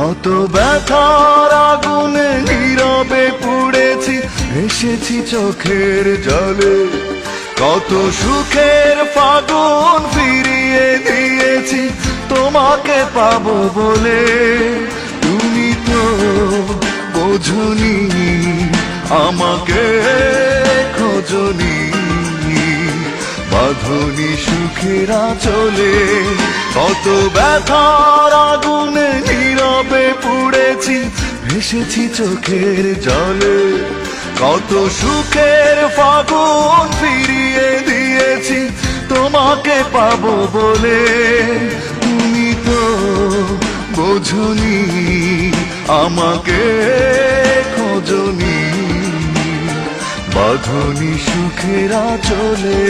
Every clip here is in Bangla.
কত ব্যথার আগুনে নীরবে পুড়েছি, এসেছি চোখের জলে। কত সুখের ফাগুন ফিরিয়ে দিয়েছি তোমাকে পাবো বলে। তুমি তো বোঝনি, আমাকে খোঁজনি, বাঁধনি সুখের আঁচলে। কত ব্যথার আগুনে নীরবে পুড়েছি, ভেসেছি চোখের জলে। কত সুখের ফাগুন ফিরিয়ে দিয়েছি তোমাকে পাবো বলে। তুমি তো বোঝনি, আমাকে খোঁজনি, বাঁধনি সুখের আঁচলে।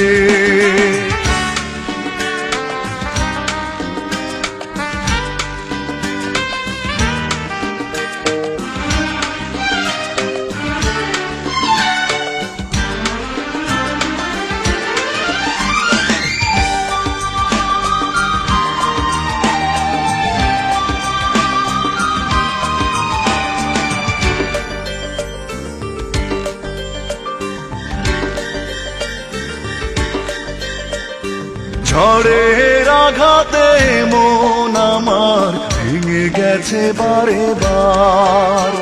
ঝড়ের আঘাতে মন আমার ভেঙে গেছে বারে বার।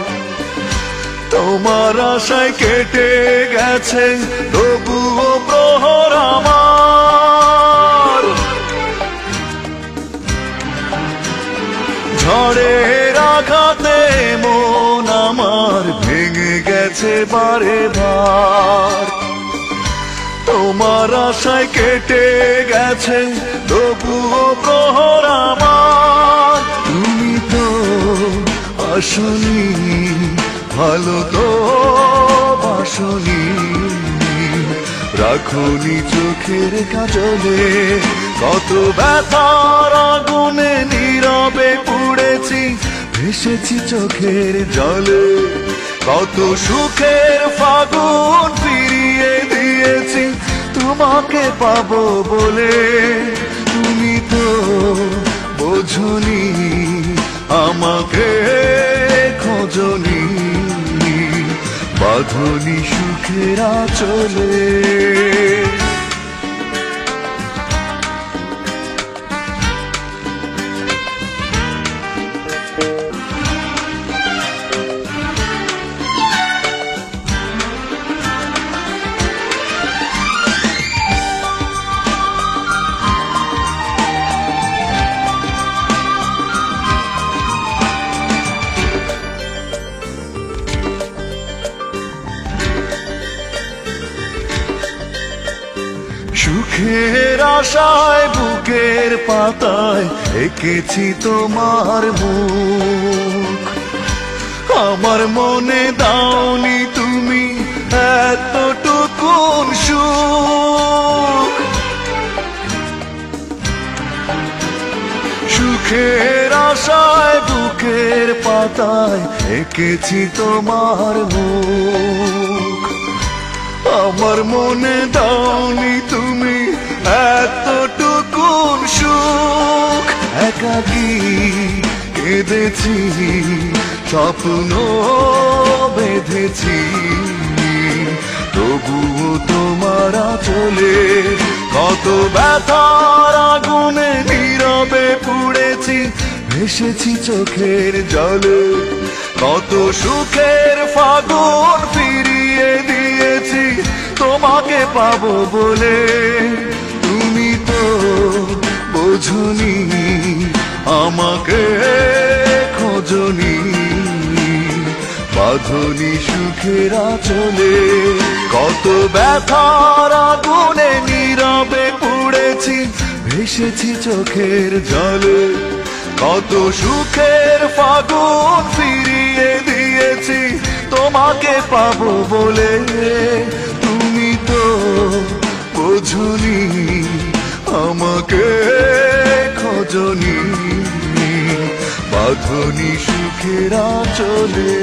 তোমার আশায় কেটে গেছে তবুও প্রহর আমার। ঝড়ের আঘাতে মন আমার ভেঙে গেছে বারে বার। তোমার আশায় কেটে গেছে তবুও প্রহর আমার। তুমি তো আসনি, ভালো তো বাসনি, রাখনি চোখের কাজলে। কত ব্যথার আগুনে নীরবে পুড়েছি, ভেসেছি চোখের জলে। কত সুখের ফাগুন ফিরিয়ে দিয়েছি তোমাকে পাবো বলে। তুমি তো বোঝনি, আমাকে খোঁজনি, বাঁধনি সুখের আঁচলে। সুখের আশায় বুকের পাতায় এঁকেছি তোমার মুখ। আমার মনে দাওনি তুমি এতটুকুন সুখ। সুখের আশায় বুকের পাতায় এঁকেছি তোমার মুখ। আমার মনে দাওনি তুমি এতটুকুন সুখ। একাকী কেঁদেছি, স্বপ্ন বেঁধেছি, তবুও তোমার আঁচলে। কত ব্যথার আগুনে নীরবে পুড়েছি, ভেসেছি চোখের জলে। কত সুখের ফাগুন ফিরিয়ে দিয়েছি তোমাকে পাবো বলে। তুমি তো বোঝনি, আমাকে খোঁজনি, বাঁধনি সুখের আঁচলে। কত ব্যথার আগুনে নীরবে পুড়েছি, ভেসেছি চোখের জলে। কত সুখের ফাগুন ফিরিয়ে দিয়েছি তোমাকে পাবো বলে। তুমি তো বোঝনি, আমাকে খোঁজনি, বাঁধনি সুখের আঁচলে।